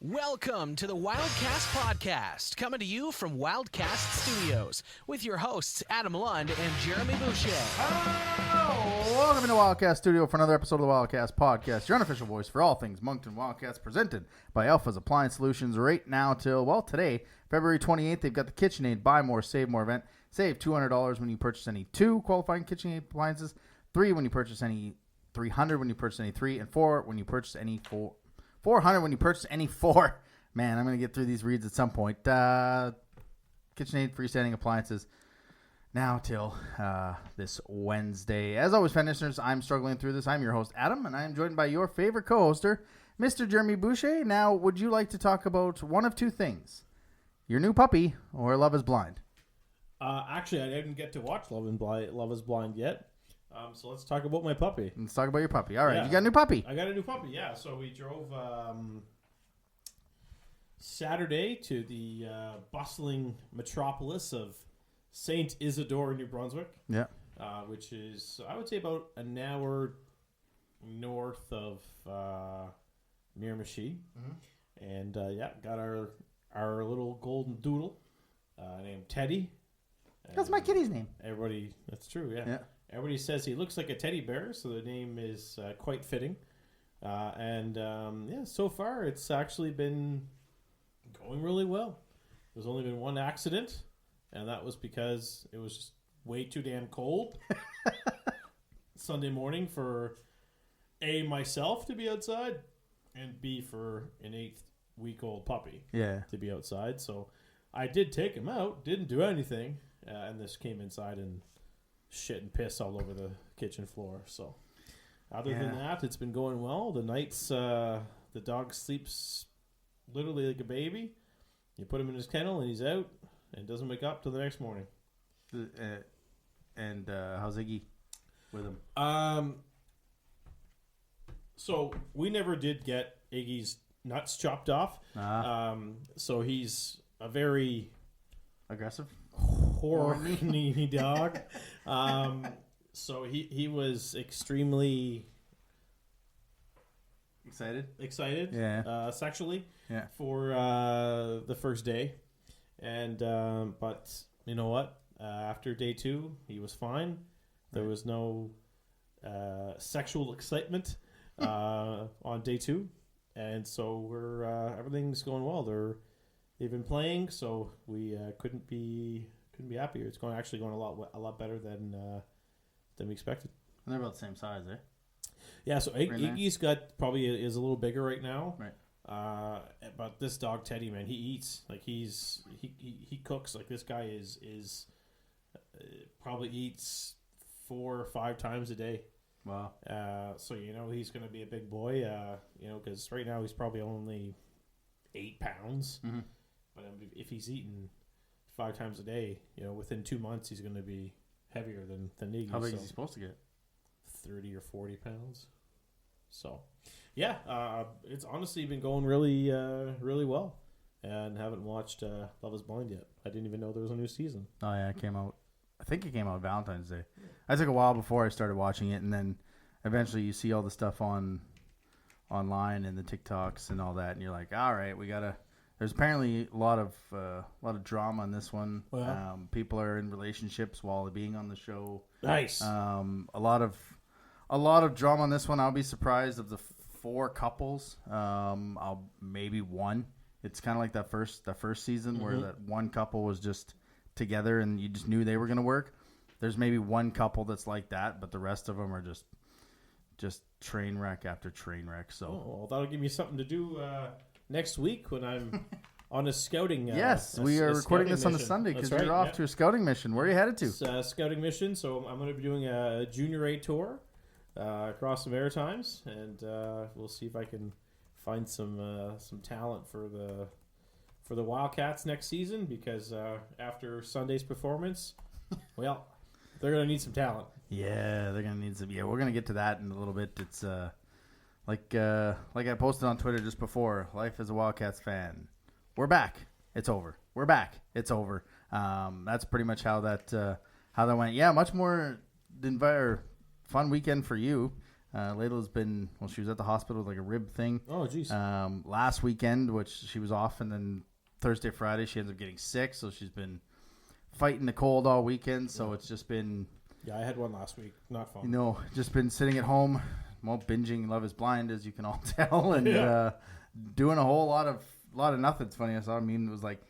Welcome to the Wildcast podcast, coming to you from Wildcast Studios with your hosts Adam Lund and Jeremy Boucher. Welcome to Wildcast Studio for another episode of the Wildcast podcast, your unofficial voice for all things Moncton Wildcats, presented by Alpha's Appliance Solutions. Right now till, today, February 28th, they've got the KitchenAid Buy More, Save More event. Save $200 when you purchase any 2 qualifying KitchenAid appliances, 3 when you purchase any, 300 when you purchase any 3, and 4 when you purchase any 4. 400 when you purchase any 4. Man, I'm going to get through these reads at some point. KitchenAid freestanding appliances now till this Wednesday. As always, fan listeners, I'm struggling through this. I'm your host, Adam, and I am joined by your favorite co-hoster, Mr. Jeremy Boucher. Now, would you like to talk about one of two things? Your new puppy or Love is Blind? Actually, I didn't get to watch Love is Blind yet. So let's talk about my puppy. Let's talk about your puppy. All right, Yeah. You got a new puppy. I got a new puppy, yeah. So we drove Saturday to the bustling metropolis of St. Isidore, New Brunswick. Yeah. Which is, I would say, about an hour north of Miramichi. Mm-hmm. And, got our little golden doodle named Teddy. That's my kitty's name. Everybody, that's true, yeah. Everybody says he looks like a teddy bear, so the name is quite fitting. So far it's actually been going really well. There's only been one accident, and that was because it was just way too damn cold Sunday morning for A, myself to be outside, and B, for an 8-week-old puppy to be outside. So I did take him out, didn't do anything, and this came inside and shit and piss all over the kitchen floor. So other than that, it's been going well. The nights the dog sleeps literally like a baby. You put him in his kennel and he's out and doesn't wake up till the next morning. And how's Iggy with him? So we never did get Iggy's nuts chopped off. So he's a very aggressive, horny dog. So he was extremely excited sexually for the first day, and but you know what, after day 2 he was fine. There was no sexual excitement on day 2, and so we're everything's going well. They've been playing, so we couldn't be happier. It's going a lot better than we expected. And they're about the same size, eh? Yeah, so Iggy's is a little bigger right now. Right. But this dog Teddy, man, he eats like he cooks. Like this guy is probably eats 4 or 5 times a day. Wow. So he's going to be a big boy. Because right now he's probably only 8 pounds. Mm-hmm. But if he's eating 5 times a day, within 2 months he's going to be heavier than Iggy. How big is he supposed to get? 30 or 40 pounds. So, it's honestly been going really, really well. And haven't watched Love is Blind yet. I didn't even know there was a new season. Oh, yeah, it came out. I think it came out Valentine's Day. I took a while before I started watching it, and then eventually you see all the stuff online and the TikToks and all that, and you're like, all right, we got to... There's apparently a lot of drama on this one. Wow. People are in relationships while being on the show. Nice. A lot of drama on this one. I'll be surprised of the 4 couples. Maybe 1. It's kind of like that first season mm-hmm. where that one couple was just together and you just knew they were going to work. There's maybe 1 couple that's like that, but the rest of them are just train wreck after train wreck. So that'll give me something to do next week when I'm on a scouting. Yes, we are recording this on a Sunday because you're off to a scouting mission. Where are you headed to? It's a scouting mission, so I'm going to be doing a Junior A tour across the Maritimes, and we'll see if I can find some talent for the Wildcats next season. Because after Sunday's performance, they're going to need some talent. Yeah, they're going to need some. Yeah, we're going to get to that in a little bit. It's Like I posted on Twitter just before, life as a Wildcats fan. We're back. It's over. We're back. It's over. That's pretty much how that went. Yeah, much more fun weekend for you. Layla's been, well, she was at the hospital with like a rib thing. Oh, geez. Last weekend, which she was off, and then Thursday, Friday, she ends up getting sick. So she's been fighting the cold all weekend. So it's just been... Yeah, I had one last week. Not fun. You know, just been sitting at home, well, binging Love is Blind, as you can all tell, and doing a whole lot of nothing. It's funny. I saw a meme that was like,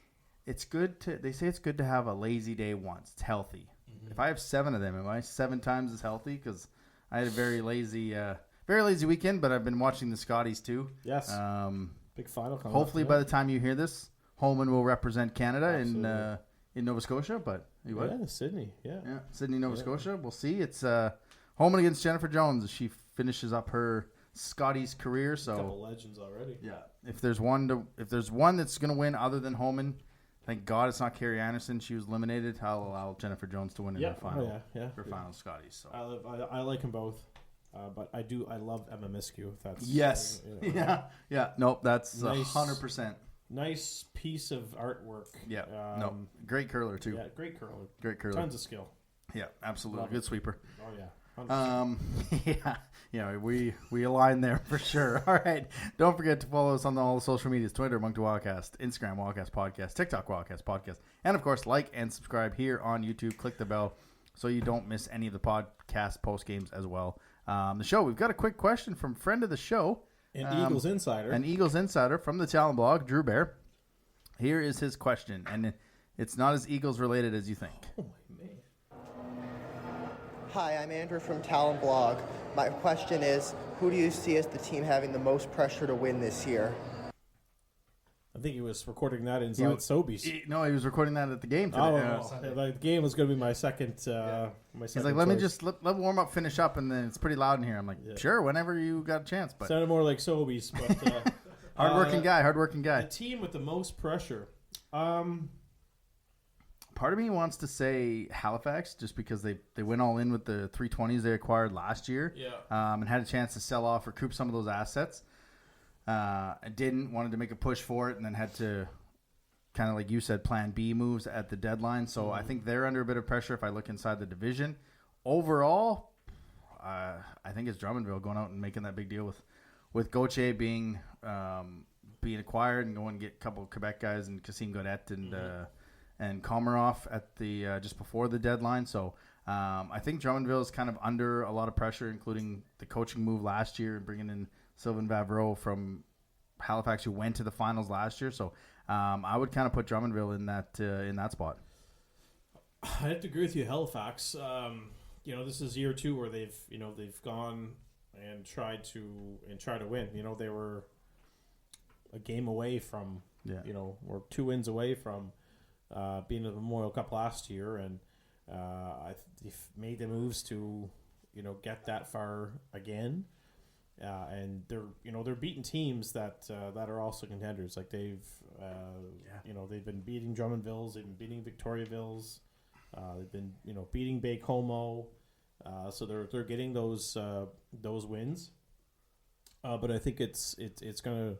it's good to, they say it's good to have a lazy day once. It's healthy. Mm-hmm. If I have 7 of them, am I 7 times as healthy? Because I had a very lazy weekend, but I've been watching the Scotties too. Yes. Big final coming hopefully up, by the time you hear this, Holman will represent Canada in Nova Scotia, but Sydney. Yeah, Sydney, Nova Scotia. We'll see. It's Holman against Jennifer Jones as she finishes up her Scotties career. So a couple legends already. Yeah, if there's one that's going to win other than Holman, thank God it's not Carrie Anderson. She was eliminated. I'll allow Jennifer Jones to win in the final. Her final Scotties. So I like them both, but I love Emma Miskew. That's yes, Nope, that's nice, 100%. Nice piece of artwork. Yeah, great curler too. Yeah, great curler. Tons of skill. Yeah, absolutely. Love Good it. Sweeper. Oh yeah. 100%. We align there for sure. All right. Don't forget to follow us on all the social medias: Twitter, Moncton Wildcast, Instagram, Wildcast Podcast, TikTok, Wildcast Podcast, and of course, like and subscribe here on YouTube. Click the bell so you don't miss any of the podcast post games as well. The show. We've got a quick question from friend of the show, an Eagles insider from the Talon blog, Drew Bear. Here is his question, and it's not as Eagles related as you think. Oh my man. Hi, I'm Andrew from Talon Blog. My question is, who do you see as the team having the most pressure to win this year? I think he was recording that inside Sobeys. He was recording that at the game today. The game was going to be my second. He's like, let me just let warm up, finish up, and then it's pretty loud in here. I'm like, sure, whenever you got a chance. But sounded more like Sobeys, but hardworking guy. The team with the most pressure. Part of me wants to say Halifax, just because they went all in with the 320s they acquired last year, and had a chance to sell off, recoup some of those assets. Wanted to make a push for it, and then had to, kind of like you said, plan B moves at the deadline. So I think they're under a bit of pressure if I look inside the division. Overall, I think it's Drummondville going out and making that big deal with Gauthier being acquired and going and get a couple of Quebec guys and Kassim Godet and Komarov at the just before the deadline. So I think Drummondville is kind of under a lot of pressure, including the coaching move last year and bringing in Sylvain Vavreau from Halifax, who went to the finals last year. So I would kind of put Drummondville in that spot. I have to agree with you, Halifax. This is year 2 where they've gone and tried to win. They were a game away from or 2 wins away from being in the Memorial Cup last year, and they've made the moves to get that far again. And they're beating teams that are also contenders. Like they've been beating Drummondvilles, they've been beating Victoriavilles, they've been beating Baie-Comeau. So they're getting those wins. But I think it's gonna,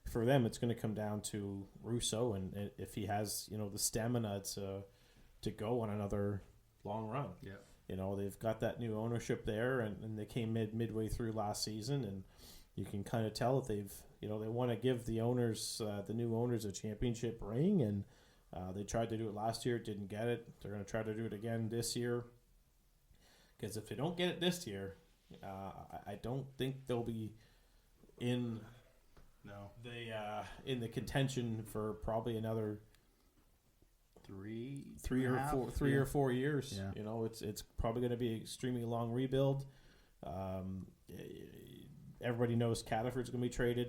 for them, it's gonna come down to Rousseau, and if he has the stamina to go on another long run. Yeah. They've got that new ownership there, and they came midway through last season, and you can kind of tell that they want to give the owners, the new owners, a championship ring, and they tried to do it last year, didn't get it. They're going to try to do it again this year, because if they don't get it this year, I don't think they'll be in the contention for probably another three or four years. Yeah. It's probably going to be an extremely long rebuild. Everybody knows Cataford's going to be traded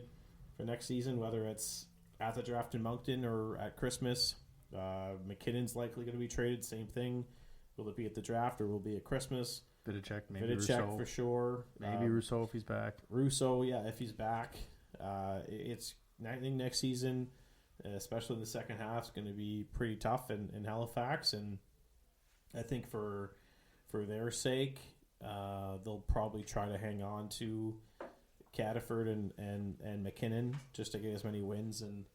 for next season, whether it's at the draft in Moncton or at Christmas. McKinnon's likely going to be traded. Same thing. Will it be at the draft or will it be at Christmas? Vidicek, maybe Vidicek Rousseau. For sure. Maybe Rousseau if he's back. Rousseau, if he's back. I think next season, especially in the second half, is going to be pretty tough in Halifax, and I think for their sake, they'll probably try to hang on to Cataford and McKinnon just to get as many wins in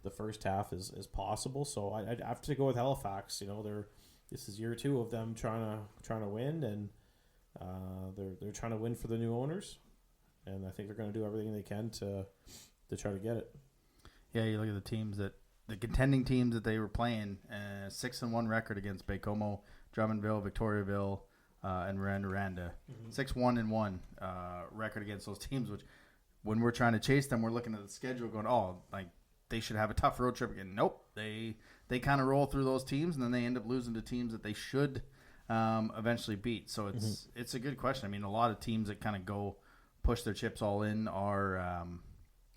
the first half as possible. So I'd have to go with Halifax. This is year 2 of them trying to win, and they're trying to win for the new owners. and I think they're going to do everything they can to try to get it. Yeah, you look at the contending teams that they were playing, 6-1 record against Baie-Comeau, Drummondville, Victoriaville, and Miranda. 6-1-1 record against those teams, which when we're trying to chase them, we're looking at the schedule going, they should have a tough road trip again. Nope. They kind of roll through those teams, and then they end up losing to teams that they should eventually beat. So it's a good question. I mean, a lot of teams that kind of push their chips all in are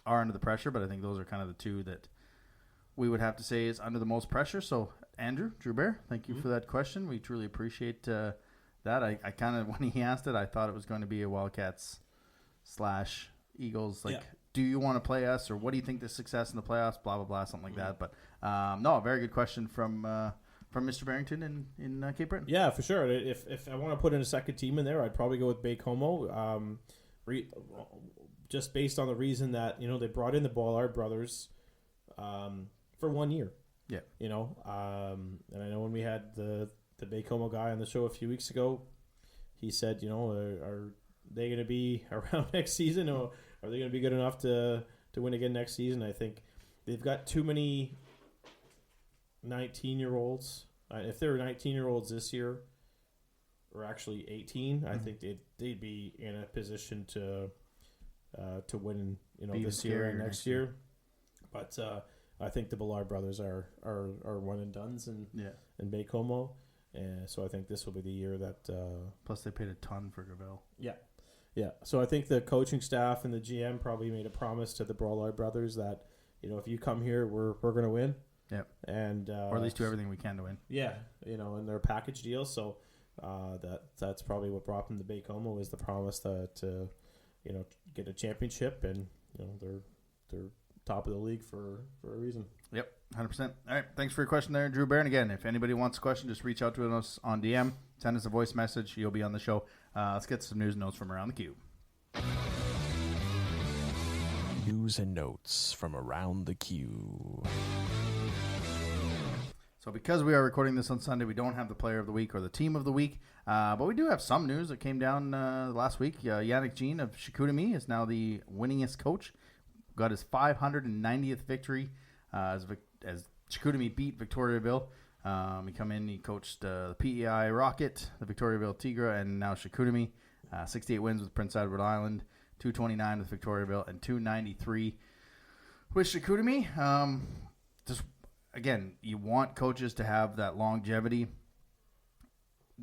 under the pressure, but I think those are kind of the two that we would have to say is under the most pressure. So, Andrew, Drew Bear, thank you for that question. We truly appreciate that. I kind of, when he asked it, I thought it was going to be a Wildcats / Eagles, do you want to play us, or what do you think the success in the playoffs, blah, blah, blah, something like that. But, no, a very good question from Mr. Barrington in Cape Breton. Yeah, for sure. If I want to put in a second team in there, I'd probably go with Baie-Comeau. Just based on the reason that, they brought in the Ballard brothers for 1 year. Yeah. And I know when we had the Baie-Comeau guy on the show a few weeks ago, he said, are they going to be around next season, or are they going to be good enough to win again next season? I think they've got too many 19-year-olds. If they were 19-year-olds this year, or actually 18, I think they'd be in a position to win, this year and next year. But I think the Ballard brothers are one and dones in Baie-Comeau, and so I think this will be the year that. Plus, they paid a ton for Gravel. Yeah. So I think the coaching staff and the GM probably made a promise to the Ballard brothers that if you come here, we're going to win. Yep. And or at least do everything we can to win. Yeah, and they're a package deal, so that's probably what brought them to Baie-Comeau is the promise to get a championship, and they're top of the league for a reason. Yep, 100%. All right, thanks for your question there, Drew Barron. Again, if anybody wants a question, just reach out to us on DM, send us a voice message. You'll be on the show. Let's get some news and notes from around the cube. News and notes from around the cube. So because we are recording this on Sunday, we don't have the player of the week or the team of the week, but we do have some news that came down last week. Yannick Jean of Chicoutimi is now the winningest coach. Got his 590th victory as Chicoutimi beat Victoriaville. He coached the PEI Rocket, the Victoriaville Tigre, and now Chicoutimi. 68 wins with Prince Edward Island, 229 with Victoriaville, and 293 with Chicoutimi. Again, you want coaches to have that longevity,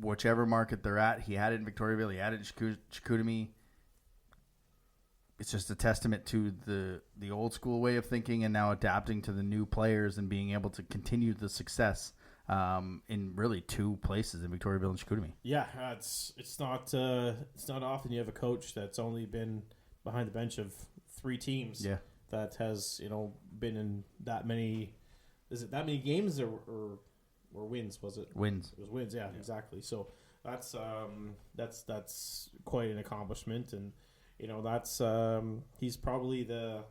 whichever market they're at. He had it in Victoriaville. He had it in Chicoutimi. It's just a testament to the old school way of thinking and now adapting to the new players and being able to continue the success in really two places, in Victoriaville and Chicoutimi. Yeah, it's not often you have a coach that's only been behind the bench of three teams. Yeah. That has been in that many. Is it that many games or wins? Was it wins? It was wins. Yeah, exactly. So that's quite an accomplishment, and that's he's probably the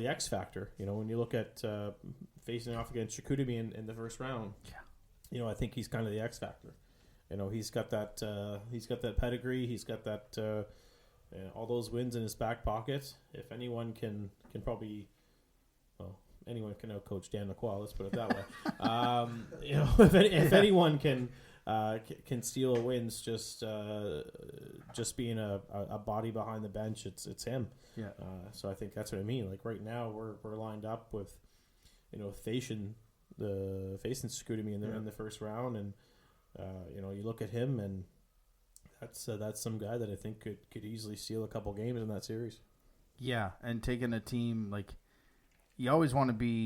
X factor. When you look at facing off against Chicoutimi in the first round. Yeah. I think he's kind of the X factor. He's got that pedigree. He's got that all those wins in his back pocket. If anyone can probably. Anyone can outcoach Dan McQuall. Let's put it that way. If anyone can steal wins, just being a body behind the bench, it's him. Yeah. So I think that's what I mean. Like right now, we're lined up with, facing Chicoutimi in the first round, and you look at him, and that's some guy that I think could easily steal a couple games in that series. Yeah, and taking a team like. You always want to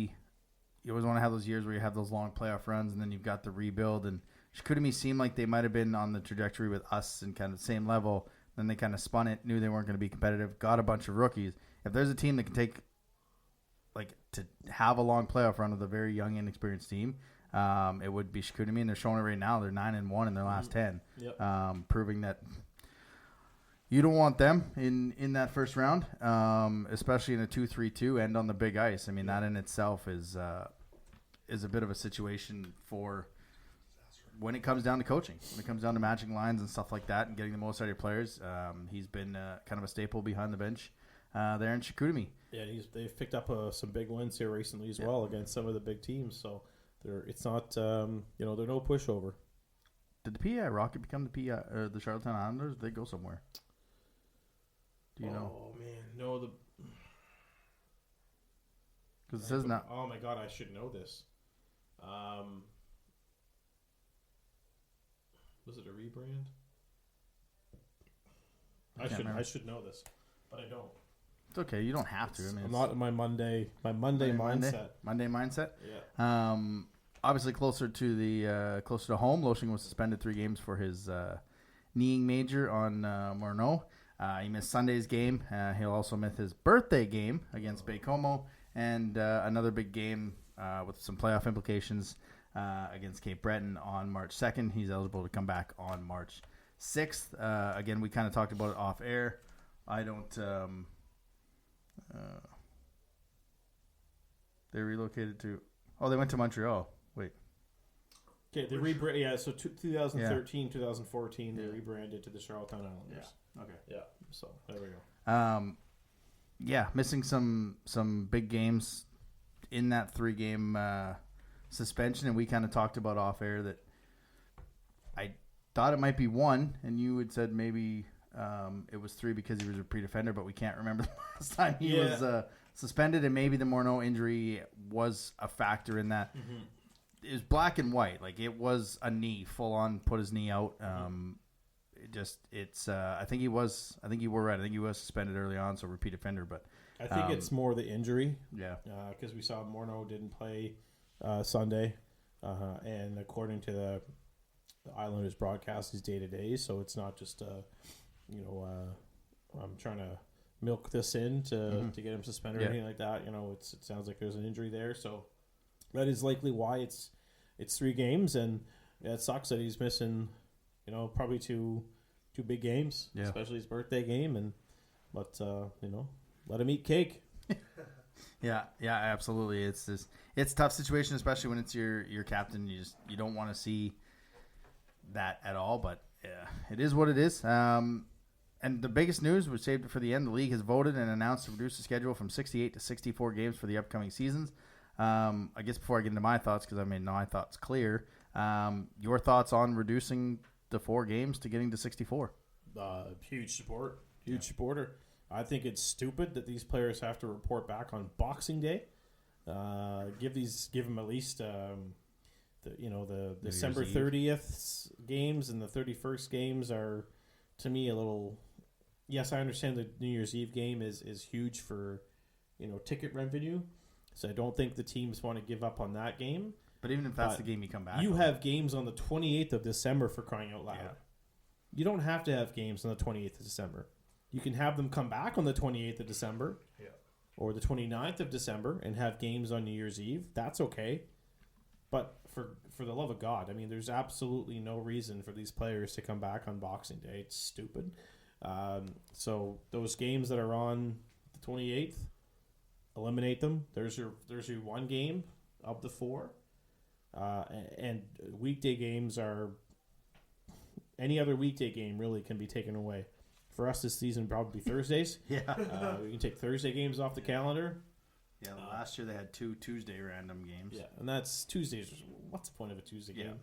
have those years where you have those long playoff runs, and then you've got the rebuild. And Chicoutimi seemed like they might have been on the trajectory with us and kind of the same level. Then they kind of spun it, knew they weren't going to be competitive, got a bunch of rookies. If there's a team that can to have a long playoff run with a very young, inexperienced team, it would be Chicoutimi, and they're showing it right now. They're 9-1 in their last 10, proving that. You don't want them in that first round, especially in a 2-3-2 and on the big ice. I mean, that in itself is a bit of a situation for when it comes down to coaching, when it comes down to matching lines and stuff like that and getting the most out of your players, he's been kind of a staple behind the bench there in Chicoutimi. Yeah, they've picked up some big wins here recently as well against some of the big teams. So it's not they're no pushover. Did the PEI Rocket become the Charlottetown Islanders? Did they go somewhere? Do you know? Oh man, no. Because it says not. Oh my god, I should know this. Was it a rebrand? I should know this, but I don't. It's okay. You don't have to. I mean, I'm not in my Monday mindset. Monday mindset. Yeah. Obviously closer to home. Loshing was suspended 3 games for his kneeing major on Morneau. He missed Sunday's game. He'll also miss his birthday game against Baie-Comeau and another big game with some playoff implications against Cape Breton on March 2nd. He's eligible to come back on March 6th. Again, we kind of talked about it off air. I don't. They relocated to. Oh, they went to Montreal. Wait. Okay, they rebranded. Yeah, so 2013, 2014, they rebranded to the Charlottetown Islanders. Yeah. Okay. Yeah. So there we go. Missing some big games in that 3-game suspension, and we kind of talked about off air that I thought it might be 1, and you had said maybe it was 3 because he was a repeat offender, but we can't remember the last time he was suspended, and maybe the Morneau injury was a factor in that. Mm-hmm. It was black and white, like it was a knee, full on, put his knee out. I think you were right. I think he was suspended early on, so repeat offender. But I think it's more the injury. Yeah, because we saw Morneau didn't play Sunday, and according to the Islanders broadcast, he's day to day. So it's not just I'm trying to milk this in to get him suspended or anything like that. It sounds like there's an injury there, so that is likely why it's 3 games, and it sucks that he's missing. Probably two big games, especially his birthday game, but let him eat cake. Yeah, absolutely. It's a tough situation, especially when it's your captain. You don't want to see that at all, but it is what it is. And the biggest news, we saved it for the end. The league has voted and announced to reduce the schedule from 68 to 64 games for the upcoming seasons. I guess before I get into my thoughts, because I made my thoughts clear, your thoughts on reducing the 4 games to getting to 64? Huge supporter. I think it's stupid that these players have to report back on Boxing Day. Give them at least the December 30th games and the 31st games are, to me, a little. Yes, I understand the New Year's Eve game is huge for ticket revenue, so I don't think the teams want to give up on that game. But even if that's the game you come back, you have games on the 28th of December, for crying out loud. Yeah. You don't have to have games on the 28th of December. You can have them come back on the 28th of December or the 29th of December and have games on New Year's Eve. That's okay. But for the love of God, I mean, there's absolutely no reason for these players to come back on Boxing Day. It's stupid. So those games that are on the 28th, eliminate them. There's your 1 game of the 4. And weekday games are any other weekday game really can be taken away. For us this season, probably Thursdays. We can take Thursday games off the calendar. Yeah, last year they had 2 Tuesday random games. Yeah, and that's Tuesdays. What's the point of a Tuesday game?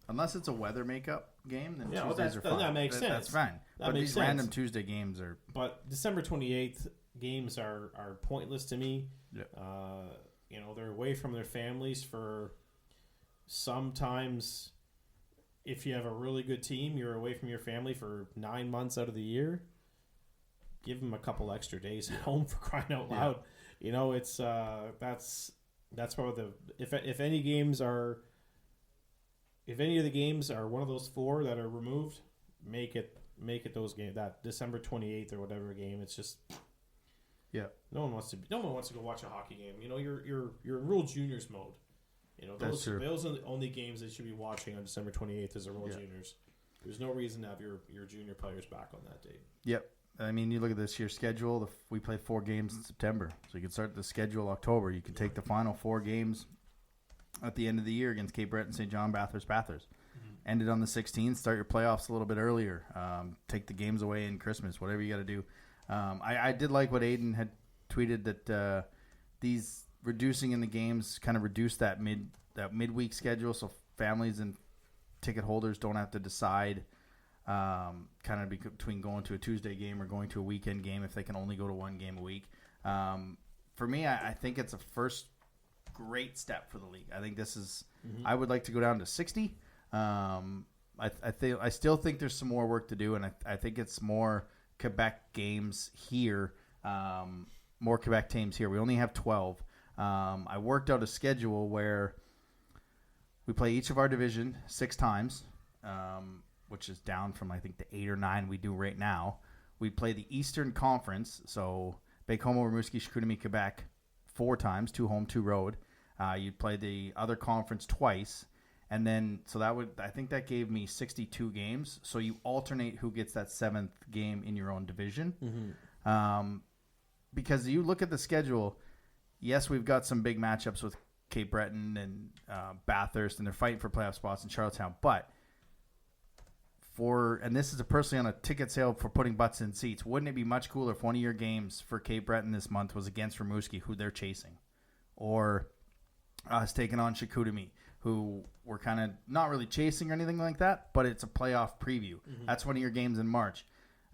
Unless it's a weather makeup game, then Tuesdays are fine. That makes sense. That's fine. But these random Tuesday games are. But December 28th games are pointless to me. Yeah. They're away from their families for sometimes. If you have a really good team, you're away from your family for 9 months out of the year. Give them a couple extra days at home, for crying out loud. Yeah. It's that's probably if any of the games are one of those 4 that are removed, make it those games, that December 28th or whatever game. It's just no one wants to go watch a hockey game. You're in World Juniors mode. Those are the only games that you should be watching on December 28th is the World Juniors. There's no reason to have your junior players back on that date. Yep. I mean, you look at this year's schedule. We play 4 games in September, so you can start the schedule October. You can take the final 4 games at the end of the year against Cape Breton, St. John, Bathurst. Ended on the 16th. Start your playoffs a little bit earlier. Take the games away in Christmas, whatever you got to do. I did like what Aiden had tweeted that these reducing in the games kind of reduce that midweek schedule, so families and ticket holders don't have to decide kind of between going to a Tuesday game or going to a weekend game if they can only go to one game a week. For me, I think it's a first great step for the league. I think this is. I would like to go down to 60. I still think there's some more work to do, and I think it's more Quebec games here, more Quebec teams here. We only have 12. I worked out a schedule where we play each of our division 6 times, which is down from I think the 8 or 9 we do right now. We play the Eastern Conference, so Baie-Comeau, Rimouski, Chicoutimi, Quebec 4 times, 2 home, 2 road. You'd play the other conference twice. And then, so I think that gave me 62 games. So you alternate who gets that 7th game in your own division. Because you look at the schedule, yes, we've got some big matchups with Cape Breton and Bathurst, and they're fighting for playoff spots in Charlottetown. But and this is personally on a ticket sale for putting butts in seats, wouldn't it be much cooler if one of your games for Cape Breton this month was against Rimouski, who they're chasing? Or us taking on Chicoutimi, who we're kind of not really chasing or anything like that, but it's a playoff preview. That's one of your games in March.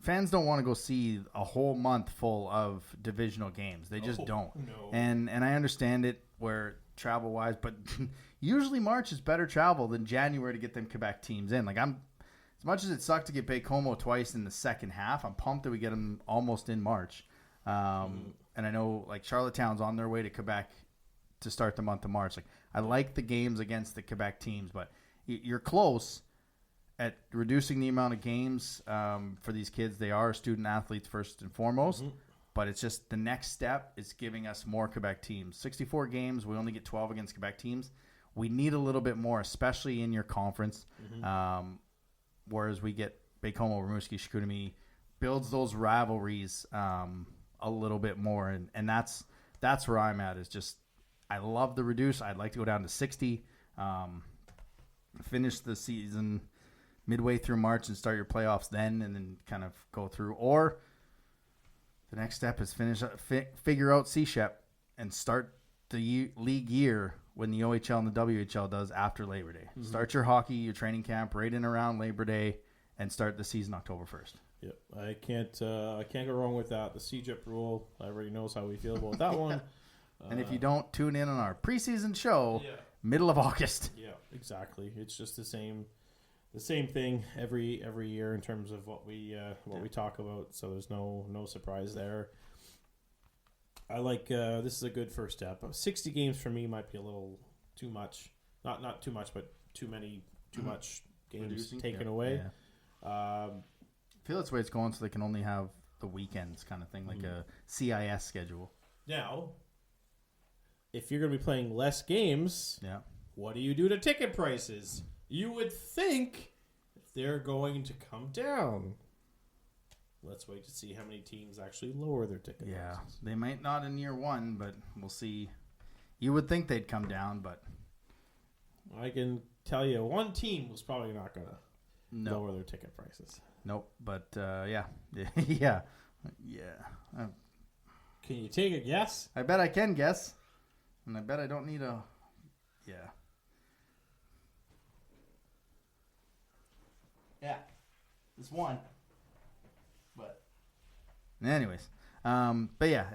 Fans don't want to go see a whole month full of divisional games. They just don't. No. And I understand it where travel-wise, but usually March is better travel than January to get them Quebec teams in. Like as much as it sucked to get Baie-Comeau twice in the second half, I'm pumped that we get them almost in March. And I know like Charlottetown's on their way to Quebec to start the month of March. Like I like the games against the Quebec teams, but you're close at reducing the amount of games for these kids. They are student athletes first and foremost, but it's just the next step is giving us more Quebec teams. 64 games, we only get 12 against Quebec teams. We need a little bit more, especially in your conference. Whereas we get Baie-Comeau, Rimouski, Chicoutimi, builds those rivalries a little bit more, and that's where I'm at. Is just I love the reduce. I'd like to go down to 60, finish the season midway through March and start your playoffs then, and then kind of go through. Or the next step is figure out C-Shep and start the league year when the OHL and the WHL does after Labor Day. Start your hockey, your training camp right in around Labor Day, and start the season October 1st. Yep, I can't go wrong with that. The CJIP rule, everybody knows how we feel about that one. And if you don't tune in on our preseason show, middle of August. Yeah, exactly. It's just the same thing every year in terms of what we talk about. So there's no surprise there. I like this is a good first step. 60 games for me might be a little too much. Not too much, but too much games Reducing? taken away. Yeah. I feel that's the way it's going, so they can only have the weekends kind of thing, like a CIS schedule. Now, if you're going to be playing less games, what do you do to ticket prices? You would think they're going to come down. Let's wait to see how many teams actually lower their ticket prices. They might not in year one, but we'll see. You would think they'd come down, but I can tell you one team was probably not going to lower their ticket prices. Nope, but yeah. Can you take a guess? I bet I can guess, and I bet I don't need a It's one. But anyways, but yeah.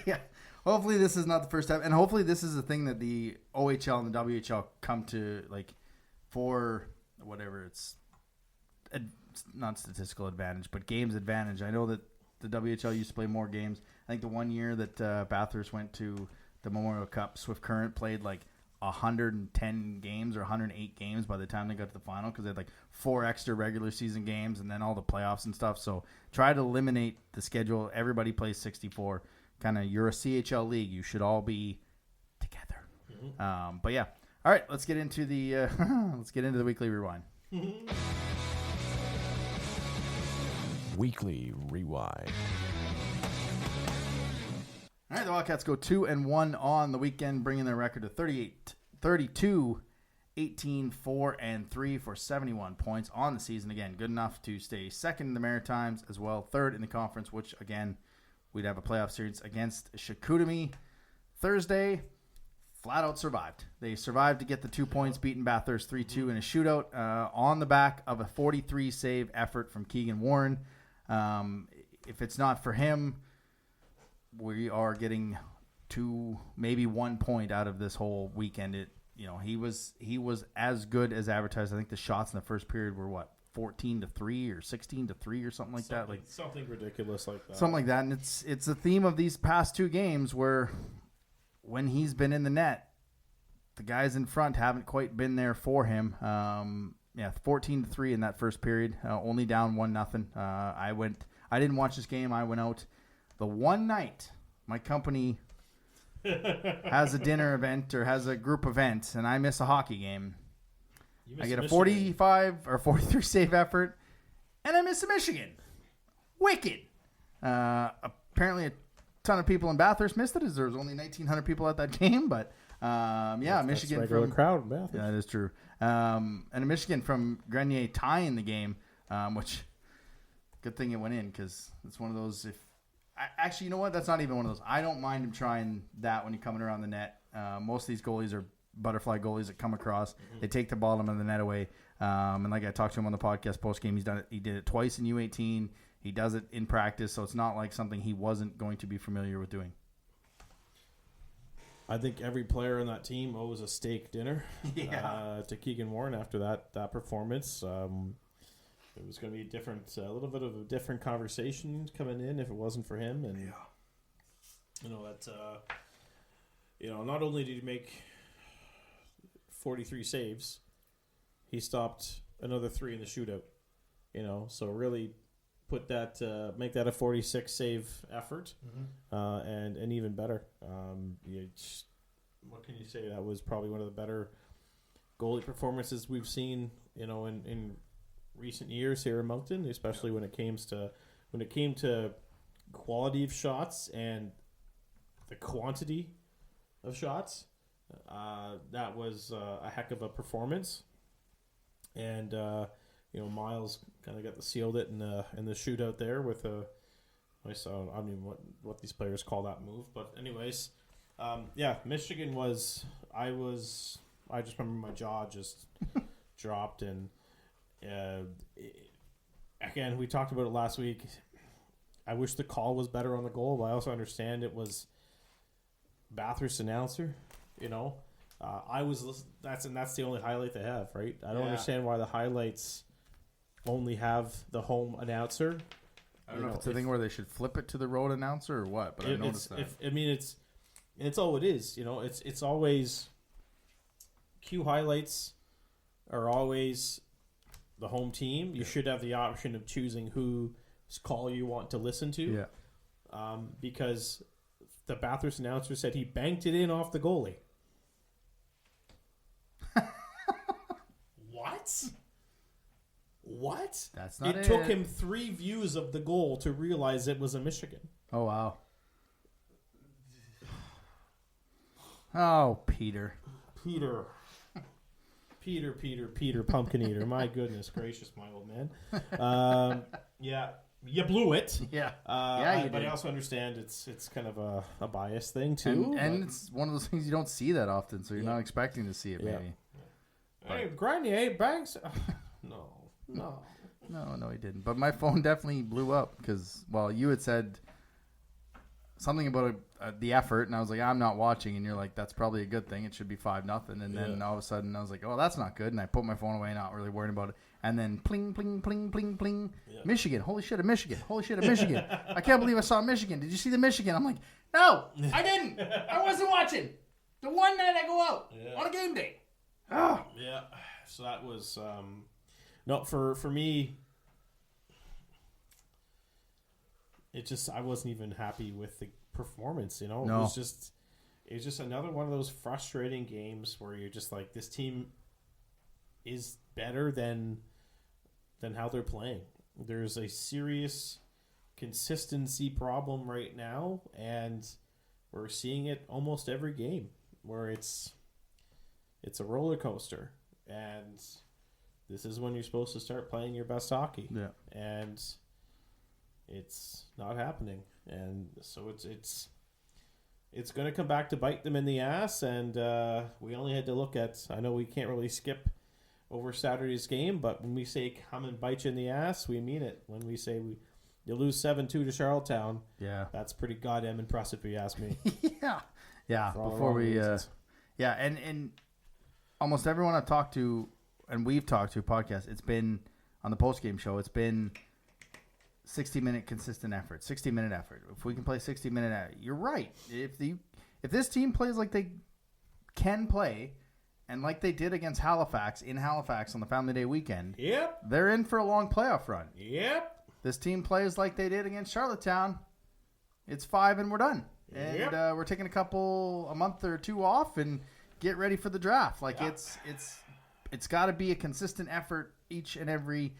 Yeah. Hopefully this is not the first time, and hopefully this is a thing that the OHL and the WHL come to, like, for whatever it's not statistical advantage, but games advantage. I know that the WHL used to play more games. I think the one year that Bathurst went to the Memorial Cup, Swift Current played like 110 games or 108 games by the time they got to the final, because they had like 4 extra regular season games and then all the playoffs and stuff. So try to eliminate the schedule. Everybody plays 64. Kind of, you're a CHL league. You should all be together. Mm-hmm. But yeah. All right, let's get into the weekly rewind. Weekly rewind. All right, the Wildcats go 2-1 on the weekend, bringing their record to 32, 18, 4, and 3 for 71 points on the season. Again, good enough to stay second in the Maritimes as well, third in the conference, which, again, we'd have a playoff series against Chicoutimi Thursday. Flat out survived. They survived to get the 2 points, beating Bathurst 3-2 in a shootout on the back of a 43-save effort from Keegan Warren. If it's not for him, we are getting 2, maybe 1 point out of this whole weekend. He was as good as advertised. I think the shots in the first period were 14-3 or 16-3 or something like that. Like something ridiculous like that. Something like that. And it's a theme of these past 2 games where when he's been in the net, the guys in front haven't quite been there for him. 14-3 in that first period, only down 1-0. I didn't watch this game. I went out the one night my company has a dinner event or has a group event, and I miss a hockey game. I get a 45 or 43 save effort, and I miss a Michigan. Wicked. Apparently a ton of people in Bathurst missed it, as there was only 1,900 people at that game. But Michigan that's regular from crowd in Bathurst. Yeah, that is true. And a Michigan from Grenier tying the game, which good thing it went in, because it's one of those. Actually, you know what? That's not even one of those. I don't mind him trying that when you're coming around the net. Most of these goalies are butterfly goalies that come across. Mm-hmm. They take the bottom of the net away. And like I talked to him on the podcast post game, he's done it. He did it twice in U18. He does it in practice, so it's not like something he wasn't going to be familiar with doing. I think every player on that team owes a steak dinner to Keegan Warren after that performance. It was going to be a little bit of a different conversation coming in if it wasn't for him. And not only did he make 43 saves, he stopped another 3 in the shootout. So really make that a 46 save effort, and even better. What can you say? That was probably one of the better goalie performances we've seen. In recent years here in Moncton, especially when it came to quality of shots and the quantity of shots. That was a heck of a performance, and Miles kind of sealed it in the shootout there with I don't know what these players call that move, but anyways, Michigan was. I just remember my jaw just dropped, and again, we talked about it last week. I wish the call was better on the goal, but I also understand it was Bathurst announcer. That's the only highlight they have, right? I don't understand why the highlights only have the home announcer. I don't know if it's a thing where they should flip it to the road announcer or what, but I noticed that. It's all it is. It's always Q highlights are always the home team. You should have the option of choosing whose call you want to listen to. Yeah. Because the Bathurst announcer said he banked it in off the goalie. What? That's not it. It took him 3 views of the goal to realize it was a Michigan. Oh, wow. Oh, Peter, Pumpkin Eater. My goodness gracious, my old man. You blew it. Yeah. You did. But I also understand it's kind of a bias thing, too. And it's one of those things you don't see that often, so you're not expecting to see it, maybe. Hey, Grenier, Banks. No, he didn't. But my phone definitely blew up because, you had said something about the effort, and I was like, I'm not watching, and you're like, that's probably a good thing. It should be 5-0, and then all of a sudden I was like, oh, that's not good, and I put my phone away, not really worrying about it, and then pling, pling, pling, pling, pling, Michigan, holy shit, a Michigan, I can't believe I saw Michigan. Did you see the Michigan? I'm like, no, I didn't. I wasn't watching. The one night I go out on a game day. Oh. Yeah, so that was for me. It just, I wasn't even happy with the performance, No. It was just another one of those frustrating games where you're just like, this team is better than how they're playing. There's a serious consistency problem right now, and we're seeing it almost every game where it's a roller coaster, and this is when you're supposed to start playing your best hockey. Yeah. And it's not happening, and so it's going to come back to bite them in the ass. And we only had to look at, I know we can't really skip over Saturday's game, but when we say come and bite you in the ass, we mean it. When we say you lose 7-2 to Charlottetown, that's pretty goddamn impressive if you ask me. Yeah. Before we and almost everyone I've talked to and we've talked to podcast, it's been on the post-game show, it's been 60-minute consistent effort, 60-minute effort. If we can play 60-minute effort, you're right. If this team plays like they can play, and like they did against Halifax on the Family Day weekend, they're in for a long playoff run. This team plays like they did against Charlottetown, it's 5 and we're done. And we're taking a month or two off and get ready for the draft. Like it's got to be a consistent effort each and every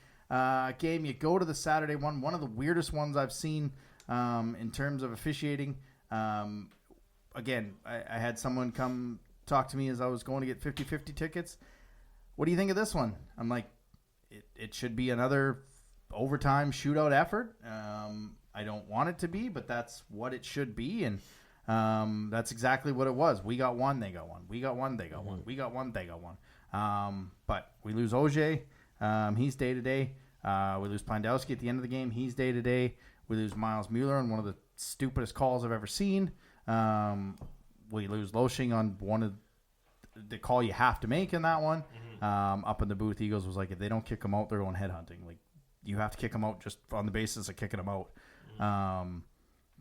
game. You go to the Saturday one of the weirdest ones I've seen in terms of officiating. Again, I had someone come talk to me as I was going to get 50-50 tickets. What do you think of this one? I'm like, it should be another overtime shootout effort. I don't want it to be, but that's what it should be. And that's exactly what it was. We got one, they got one. We got one, they got one. We got one, they got one. But we lose OJ. He's day-to-day. We lose Plandowski at the end of the game. He's day-to-day. We lose Miles Mueller on one of the stupidest calls I've ever seen. We lose Loshing on one of the call you have to make in that one. Up in the booth, Eagles was like, if they don't kick him out, they're going headhunting. Like, you have to kick him out just on the basis of kicking him out.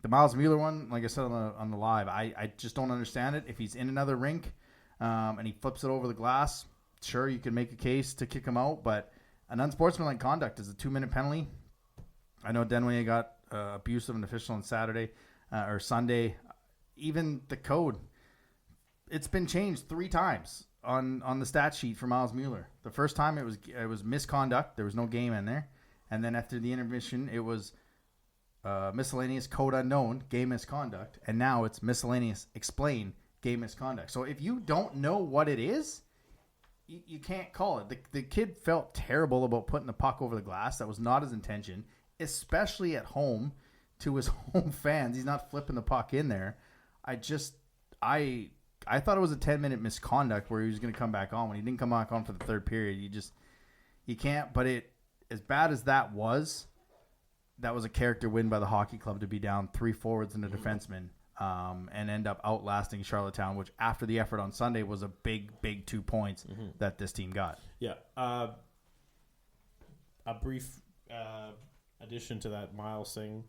The Miles Mueller one, like I said on the live, I just don't understand it. If he's in another rink and he flips it over the glass, sure, you can make a case to kick him out, but an unsportsmanlike conduct is a 2-minute penalty. I know Denway got abuse of an official on Saturday or Sunday. Even the code, it's been changed 3 times on the stat sheet for Miles Mueller. The first time it was misconduct. There was no game in there. And then after the intermission, it was miscellaneous code unknown, game misconduct. And now it's miscellaneous explain, game misconduct. So if you don't know what it is, you can't call it. The kid felt terrible about putting the puck over the glass. That was not his intention, especially at home to his home fans. He's not flipping the puck in there. I thought it was a 10-minute misconduct where he was going to come back on. When he didn't come back on for the third period, you can't. But as bad as that was a character win by the hockey club to be down 3 forwards and a defenseman and end up outlasting Charlottetown, which after the effort on Sunday was a big 2 points that this team got. Yeah. A brief addition to that Miles thing.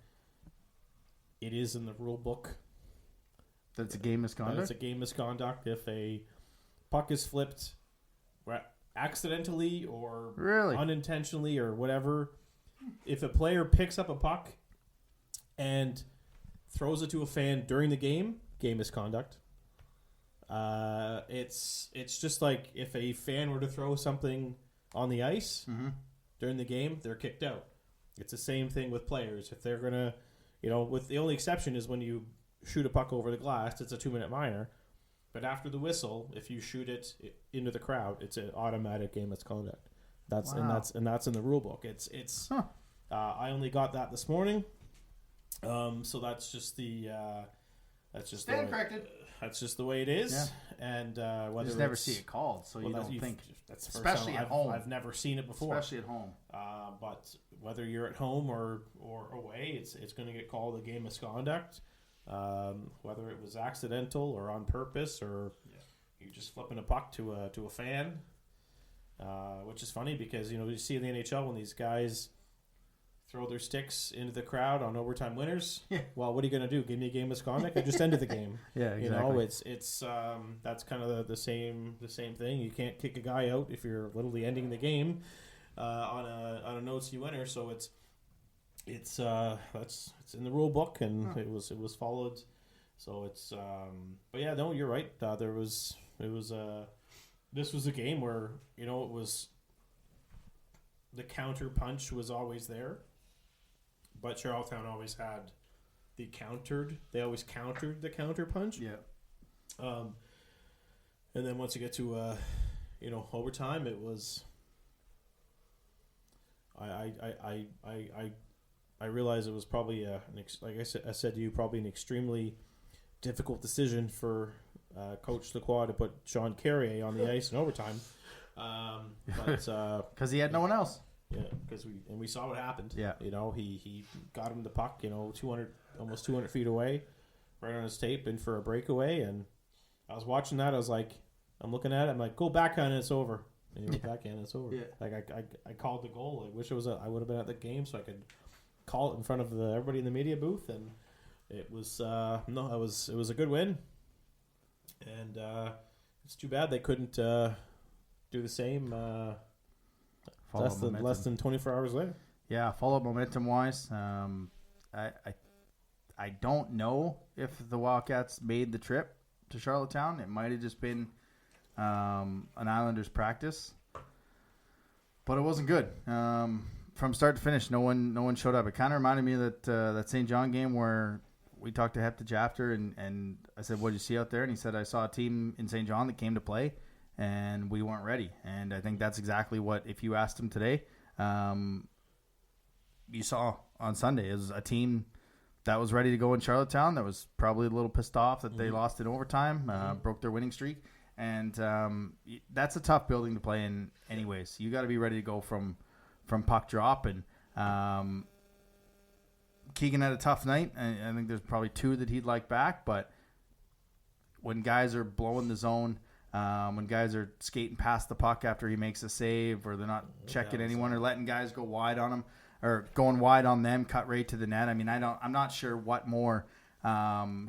It is in the rule book. That's a game misconduct? It's a game misconduct if a puck is flipped accidentally or unintentionally or whatever. If a player picks up a puck and throws it to a fan during the game misconduct. It's just like if a fan were to throw something on the ice during the game, they're kicked out. It's the same thing with players. If they're going to, with the only exception is when you shoot a puck over the glass, it's a 2-minute minor. But after the whistle, if you shoot it into the crowd, it's an automatic game misconduct. That's in the rule book. I only got that this morning. So that's just the Stand corrected. That's just the way it is. Yeah. And whether you just never see it called, so you don't think. That's especially at home. I've never seen it before. Especially at home. But whether you're at home or away, it's going to get called a game misconduct. Whether it was accidental or on purpose, or you're just flipping a puck to a fan, which is funny because you see in the NHL when these guys throw their sticks into the crowd on overtime winners. Well, what are you going to do? Give me a game misconduct? I just ended the game. Yeah, exactly. It's that's kind of the same thing. You can't kick a guy out if you're literally ending the game on a no C winner. So it's in the rule book and it was followed. So it's but yeah, no, you're right. This was a game where it was the counter punch was always there, but Charlottetown always had They always countered the counter punch. Yeah. And then once you get to overtime, it was. I realized it was probably like I said to you, probably an extremely difficult decision for Coach Lacroix to put Sean Carrier on the ice in overtime. But because he had no one else. Yeah, because we saw what happened. Yeah, he got him the puck, almost 200 feet away, right on his tape, in for a breakaway. And I was watching that. I was like, I'm looking at it. I'm like, go backhand, it's over. And he went backhand, it's over. Yeah. Like I called the goal. I wish I would have been at the game so I could call it in front of everybody in the media booth. And it was it was a good win. And it's too bad they couldn't do the same. Less than 24 hours later. Yeah, follow-up momentum-wise. I don't know if the Wildcats made the trip to Charlottetown. It might have just been an Islanders practice, but it wasn't good. From start to finish, no one showed up. It kind of reminded me of that St. John game where we talked to Heptich after, and I said, "What did you see out there?" And he said, "I saw a team in St. John that came to play, and we weren't ready." And I think that's exactly what, if you asked him today, you saw on Sunday. It was a team that was ready to go in Charlottetown, that was probably a little pissed off that they lost in overtime, broke their winning streak. And that's a tough building to play in anyways. You got to be ready to go from puck drop. And Keegan had a tough night. I think there's probably two that he'd like back. But when guys are blowing the zone, when guys are skating past the puck after he makes a save, or they're not checking anyone or letting guys go wide on him, or going wide on them, cut right to the net. I mean, I'm not sure what more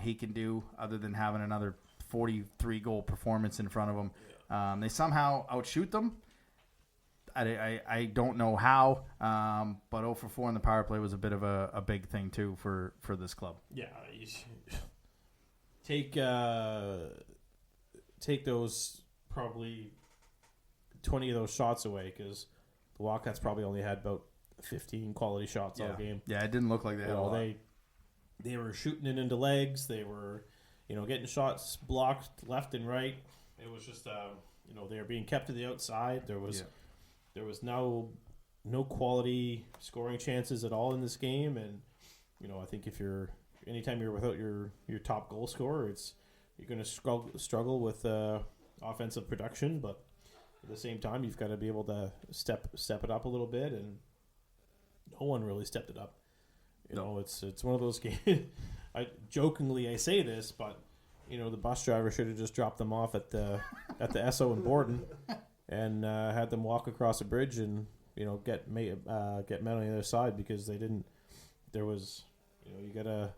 he can do other than having another 43-goal performance in front of him. They somehow outshoot them. I don't know how, but 0 for 4 in the power play was a bit of a big thing too for this club. Yeah, you take those probably 20 of those shots away, because the Wildcats probably only had about 15 quality shots all game. Yeah, it didn't look like they had a lot. They were shooting it into legs. They were, getting shots blocked left and right. It was just, they were being kept to the outside. There was no quality scoring chances at all in this game. And, I think anytime you're without your top goal scorer, you're going to struggle with offensive production. But at the same time, you've got to be able to step it up a little bit, and no one really stepped it up. It's one of those games. I say this, but the bus driver should have just dropped them off at the Esso in Borden, and had them walk across a bridge and get men on the other side, because they didn't. There was you gotta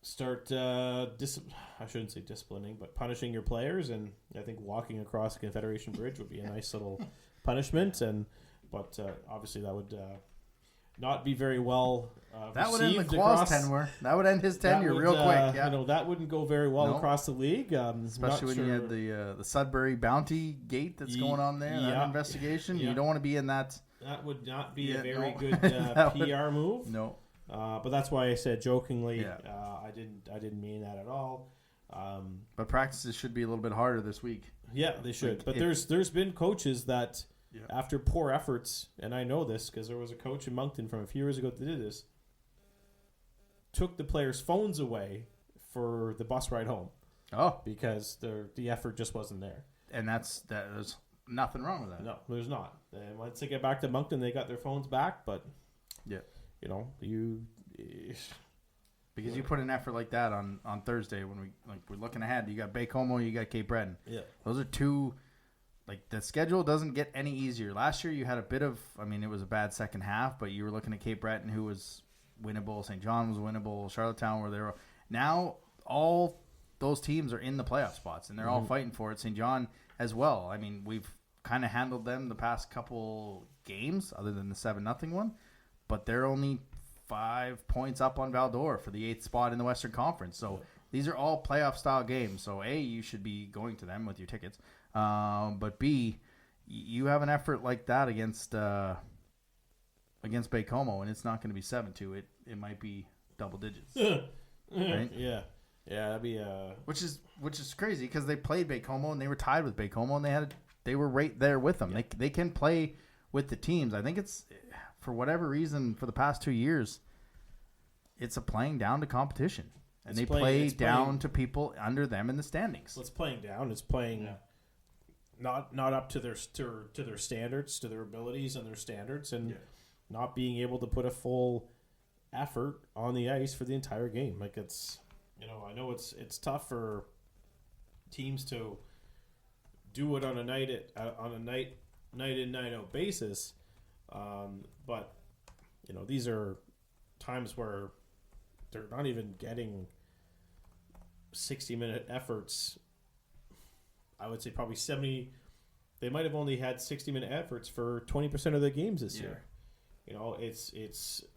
start I shouldn't say disciplining, but punishing your players, and I think walking across the Confederation Bridge would be a nice little punishment. But obviously that would not be very well that would end Lacroix's tenure. That would end his tenure real quick. Yeah. That wouldn't go very well across the league. Especially when you had the Sudbury Bounty Gate that's going on there, that investigation. Yeah. You don't want to be in that. That would not be a very good PR move. No. But that's why I said jokingly. I didn't mean that at all. But practices should be a little bit harder this week. Yeah, they should. But there's been coaches that, after poor efforts, and I know this because there was a coach in Moncton from a few years ago that did this, took the players' phones away for the bus ride home. Oh, because the effort just wasn't there. And there's nothing wrong with that. No, there's not. And once they get back to Moncton, they got their phones back. But because you put an effort like that on Thursday when we're looking ahead. You got Baie-Comeau, you got Cape Breton. Yeah, those are two. The schedule doesn't get any easier. Last year you had a bit of, it was a bad second half, but you were looking at Cape Breton, who was winnable. St. John was winnable. Charlottetown, where they were. Now all those teams are in the playoff spots, and they're all fighting for it. St. John as well. We've kind of handled them the past couple games, other than the 7-0 one, but they're only 5 points up on Val-d'Or for the 8th spot in the Western Conference. So these are all playoff style games. So A, you should be going to them with your tickets. But B, you have an effort like that against against Baie-Comeau, and it's not going to be 7-2. It might be double digits. Right? Yeah, that'd be which is crazy because they played Baie-Comeau and they were tied with Baie-Comeau and they were right there with them. Yeah. They can play with the teams. I think it's, for whatever reason, for the past 2 years, it's a playing down to competition, and they play down to people under them in the standings. Well, it's playing down. It's playing not up to their standards, to their abilities and their standards, and not being able to put a full effort on the ice for the entire game. Like, it's, I know it's tough for teams to do it on a night in, night out basis, but these are times where they're not even getting 60-minute efforts. I would say probably 70. They might have only had 60-minute efforts for 20% of their games this year.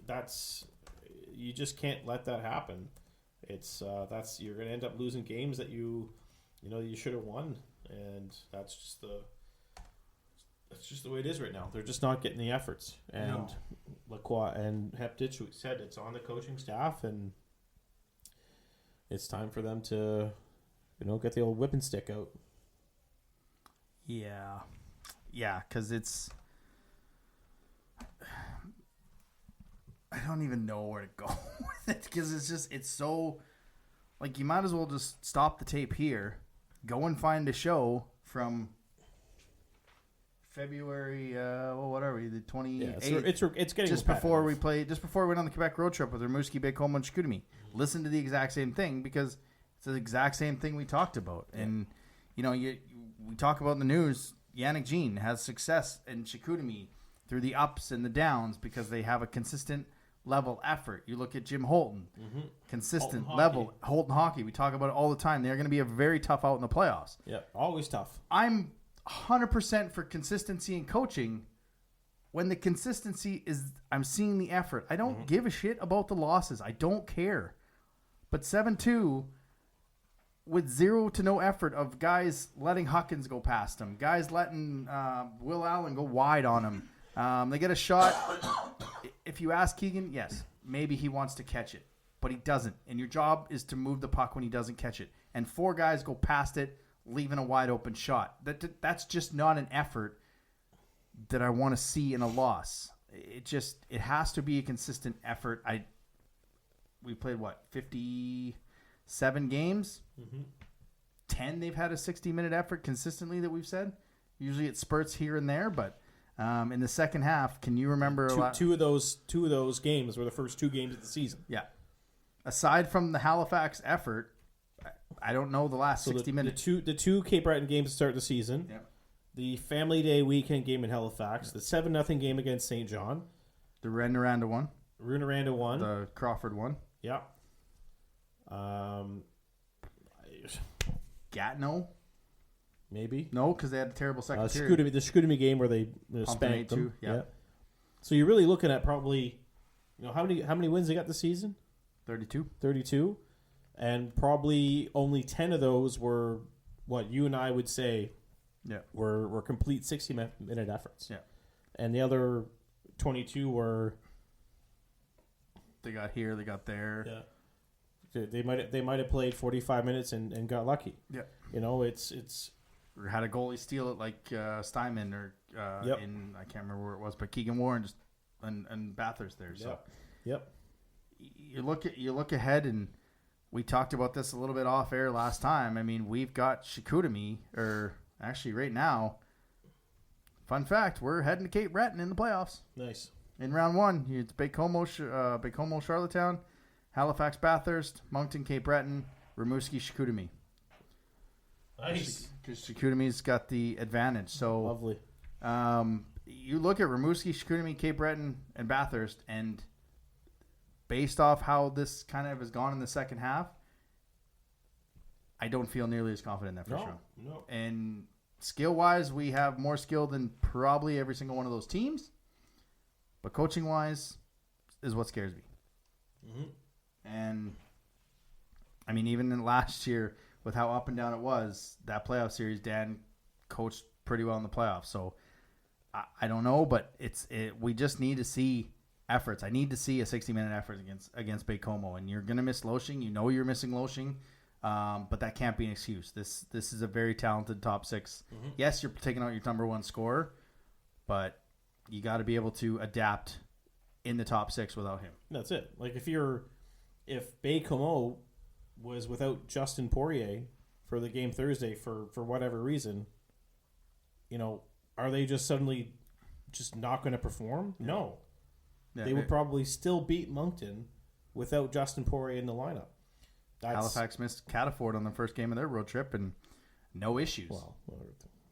That's you just can't let that happen. It's you're going to end up losing games that you should have won, and that's just the way it is right now. They're just not getting the efforts, and Lacroix and Heptich said it's on the coaching staff, and it's time for them to get the old whipping stick out. Yeah, because it's. I don't even know where to go with it because it's so, like, you might as well just stop the tape here, go and find a show from February, the 28th. It's getting just before we went on the Quebec road trip with Rimouski, Baie-Comeau, and Chicoutimi. Listen to the exact same thing because it's the exact same thing we talked about. Yeah. And we talk about in the news. Yannick Jean has success in Chicoutimi through the ups and the downs because they have a consistent level effort. You look at Jim Holton, consistent level. Holton hockey. We talk about it all the time. They're going to be a very tough out in the playoffs. Yeah, always tough. I'm 100% for consistency in coaching. When the consistency is, I'm seeing the effort. I don't give a shit about the losses. I don't care. But 7-2 with 0 to no effort of guys letting Huckins go past them, guys letting Will Allen go wide on him. They get a shot. If you ask Keegan, yes, maybe he wants to catch it, but he doesn't. And your job is to move the puck when he doesn't catch it. And 4 guys go past it, leaving a wide open shot. That's just not an effort that I want to see in a loss. It has to be a consistent effort. We played 57 games. 10 they've had a 60-minute effort consistently that we've said. Usually it spurts here and there, but in the second half, can you remember two of those games were the first 2 games of the season? Yeah. Aside from the Halifax effort, I don't know the last 60 minutes. The two Cape Breton games to start the season. Yeah. The Family Day weekend game in Halifax. The 7-0 game against St. John. The Rouyn-Noranda one. Rouyn-Noranda one. The Crawford one. Yeah. Gatineau. Maybe. No, because they had a terrible second period. The Chicoutimi game where they spanked them. Yeah. So you're really looking at probably, how many wins they got this season? 32. 32. And probably only 10 of those were what you and I would say were complete 60-minute efforts. Yeah. And the other 22 were... They got here, they got there. Yeah. They might have played 45 minutes and got lucky. Yeah. It's or had a goalie steal it like Steinman or in, I can't remember where it was, but Keegan Warren just and Bathurst there. So you look ahead, and we talked about this a little bit off air last time. I mean, we've got Chicoutimi, or actually right now, fun fact, we're heading to Cape Breton in the playoffs. Nice. In round 1, it's Baie-Comeau, Charlottetown, Halifax, Bathurst, Moncton, Cape Breton, Rimouski, Chicoutimi. Nice. Because Chicoutimi's got the advantage. So lovely. You look at Rimouski, Chicoutimi, Cape Breton, and Bathurst, and based off how this kind of has gone in the second half, I don't feel nearly as confident in that first round. No. And skill-wise, we have more skill than probably every single one of those teams. But coaching-wise is what scares me. And, I mean, even in last year, with how up and down it was, that playoff series, Dan coached pretty well in the playoffs. So, I don't know, but we just need to see efforts. I need to see a 60-minute effort against Baie-Comeau, and you're going to miss Loshing. You know you're missing Loshing, but that can't be an excuse. This is a very talented top six. Mm-hmm. Yes, you're taking out your number one scorer, but you got to be able to adapt in the top six without him. That's it. Like if Baie-Comeau was without Justin Poirier for the game Thursday for whatever reason, are they just suddenly just not going to perform? No. Yeah, they would probably still beat Moncton without Justin Poirier in the lineup. Halifax missed Cataford on the first game of their road trip, and no issues. Well,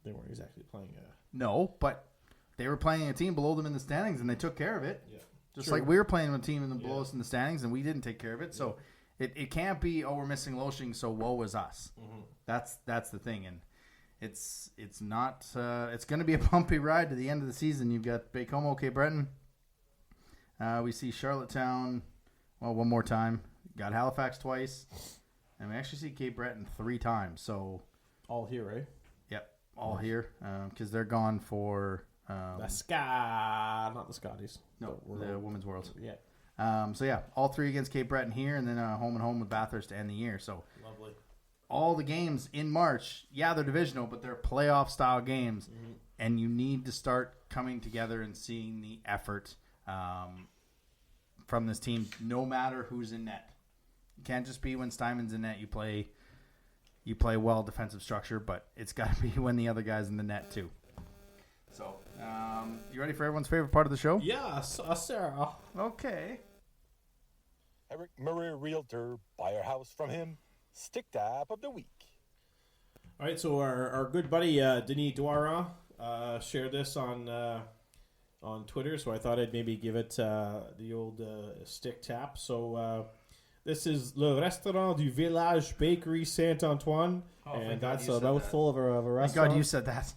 they weren't exactly playing No, but they were playing a team below them in the standings, and they took care of it. Yeah. Just True. like we were playing a team below us in the standings, and we didn't take care of it. So it can't be, we're missing Loshing, so woe is us. Mm-hmm. That's the thing, and it's not. It's going to be a bumpy ride to the end of the season. You've got Baie-Comeau, Cape Breton. We see Charlottetown, one more time. Got Halifax twice. And we actually see Cape Breton 3 times. So all here, right? Yep, all here. Because they're gone for... not the Scotties. No, the Women's Worlds. Yeah. All 3 against Cape Breton here, and then home and home with Bathurst to end the year. So lovely. All the games in March, they're divisional, but they're playoff-style games. Mm-hmm. And you need to start coming together and seeing the effort from this team, no matter who's in net. You can't just be when Steinman's in net. You play well defensive structure, but it's got to be when the other guy's in the net too. So, you ready for everyone's favorite part of the show? Yeah, Sarah. Okay. Eric Murray, realtor, buy our house from him. Stick tap of the week. All right, so our good buddy Denis Douarin shared this on Twitter, so I thought I'd maybe give it the old stick tap. So this is Le Restaurant du Village Bakery Saint-Antoine, and that's a mouthful of a restaurant. Thank God you said that.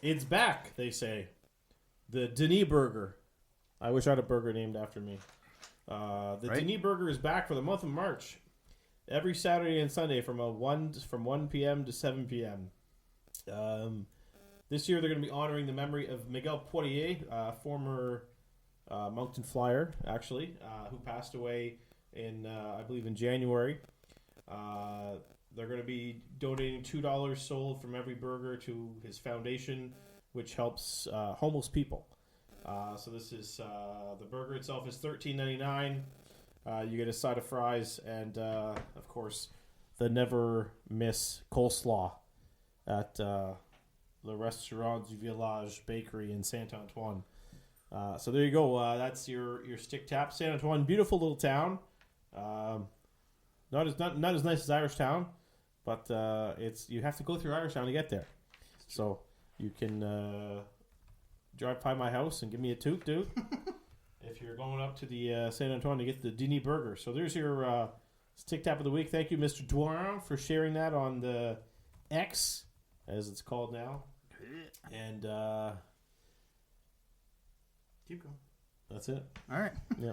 It's back, they say. The Denis Burger. I wish I had a burger named after me. Denis Burger is back for the month of March. Every Saturday and Sunday from 1 p.m. to 7 p.m. This year they're going to be honoring the memory of Miguel Poirier, former Moncton Flyer, actually, who passed away I believe in January. They're going to be donating $2 sold from every burger to his foundation, which helps homeless people. So this is the burger itself is $13.99. You get a side of fries and, of course, the never miss coleslaw at Le Restaurant du Village Bakery in Saint-Antoine. So there you go. That's your stick tap. Saint-Antoine, beautiful little town. Not as nice as Irishtown, but you have to go through Irishtown to get there. So you can drive by my house and give me a toot, dude. If you're going up to the Saint-Antoine to get the Denis Burger. So there's your stick tap of the week. Thank you, Mr. Douarin, for sharing that on the X, as it's called now. And keep going. That's it. All right. Yeah.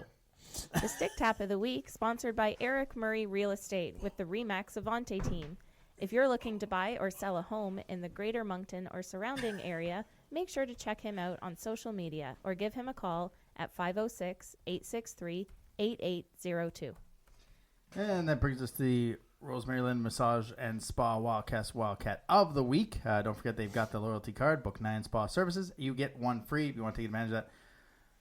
The Stick Tap of the Week, sponsored by Eric Murray Real Estate with the Remax Avante team. If you're looking to buy or sell a home in the greater Moncton or surrounding area, make sure to check him out on social media or give him a call at 506-863-8802. And that brings us to the Rosemary Lynn Massage and Spa Wildcat of the Week. Don't forget they've got the loyalty card. Book 9 spa services. You get one free if you want to take advantage of that.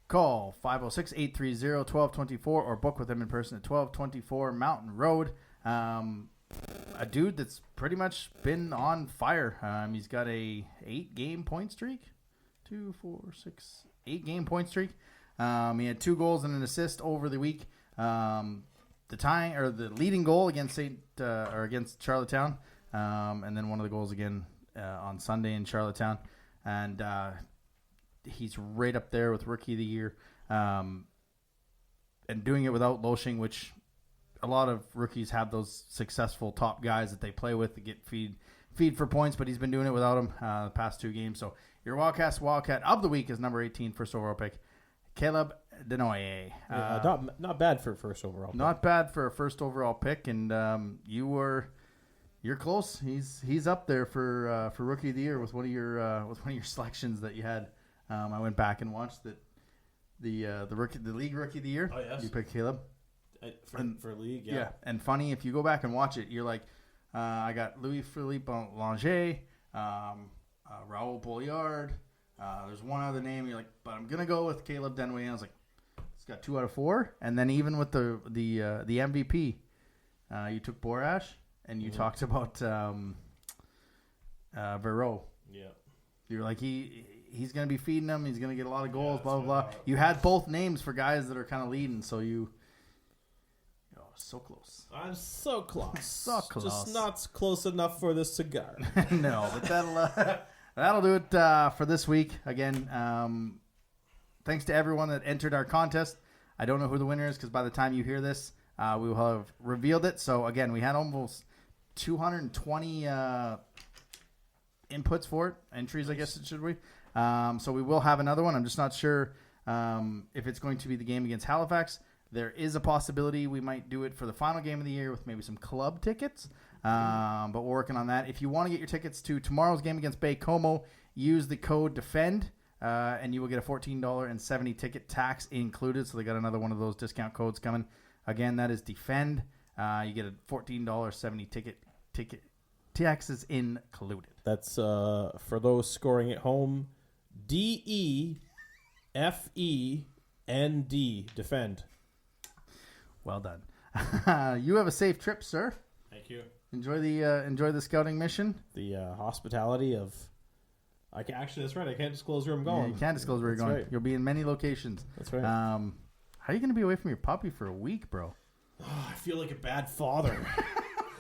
Call 506-830-1224 or book with them in person at 1224 Mountain Road. A dude that's pretty much been on fire. He's got a 8-game point streak. 8-game point streak. He had 2 goals and an assist over the week. The leading goal against against Charlottetown, and then one of the goals again on Sunday in Charlottetown, and he's right up there with Rookie of the Year, and doing it without Loshing, which a lot of rookies have those successful top guys that they play with to get feed for points, but he's been doing it without them the past 2 games. So your Wildcat of the Week is number 18, first overall pick, Caleb Denoye. Not bad for a first overall pick. Not bad for a first overall pick, and you're close. He's up there for Rookie of the Year with one of your selections that you had. I went back and watched that. the league rookie of the year. Oh, yes. You picked Caleb. For league, yeah. And funny, if you go back and watch it, you're like, I got Louis-Philippe Lange, Raul Bolliard. There's one other name. You're like, but I'm gonna go with Caleb Denway. And I was like, it's got 2 out of 4. And then even with the MVP, you took Borash and you talked about Verreau. Yeah. You're like, he's gonna be feeding them. He's gonna get a lot of goals. Blah blah blah. You had both names for guys that are kind of leading, so you. So close. I'm so close. So close. Just not close enough for this cigar. No, but that'll do it for this week. Again, thanks to everyone that entered our contest. I don't know who the winner is because by the time you hear this, we will have revealed it. So again, we had almost 220 inputs for it, entries, I guess it should be. So we will have another one. I'm just not sure if it's going to be the game against Halifax. There is a possibility we might do it for the final game of the year with maybe some club tickets, but we're working on that. If you want to get your tickets to tomorrow's game against Bay Como, use the code DEFEND, and you will get a $14.70 ticket, tax included. So they got another one of those discount codes coming. Again, that is DEFEND. You get a $14.70 ticket, taxes included. That's for those scoring at home. DEFEND, defend. Well done. You have a safe trip, sir. Thank you. Enjoy the scouting mission. The hospitality of. Actually, that's right. I can't disclose where I'm going. Yeah, you can't disclose where you're going. Right. You'll be in many locations. That's right. How are you going to be away from your puppy for a week, bro? Oh, I feel like a bad father.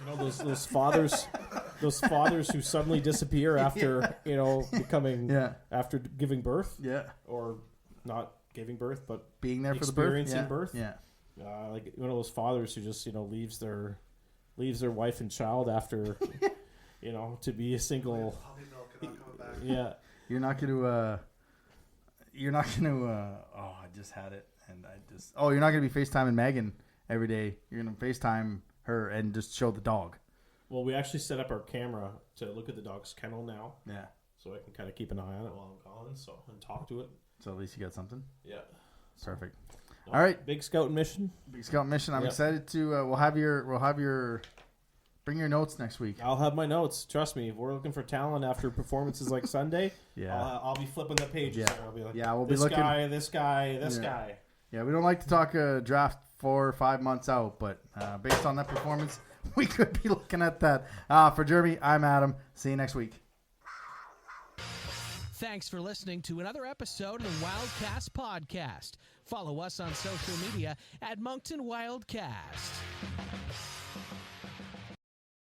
You know those fathers who suddenly disappear after becoming after giving birth. Yeah. Or not giving birth, but being there for the birth. Experiencing birth. Yeah. Like one of those fathers who just leaves their wife and child after to be a single. Yeah. You're not going to. Oh, I just had it, and you're not going to be FaceTiming Megan every day. You're going to FaceTime her and just show the dog. Well, we actually set up our camera to look at the dog's kennel now. Yeah. So I can kind of keep an eye on it while I'm calling, and talk to it. So at least you got something. Yeah. Perfect. All right. Big scout mission. I'm excited to. We'll have your. Bring your notes next week. I'll have my notes. Trust me. If we're looking for talent after performances like Sunday, I'll be flipping the pages. Yeah. I'll be like, we'll this be looking. This guy. Yeah, we don't like to talk draft 4 or 5 months out, but based on that performance, we could be looking at that. For Jeremy, I'm Adam. See you next week. Thanks for listening to another episode of the Wildcast podcast. Follow us on social media at Moncton Wildcast.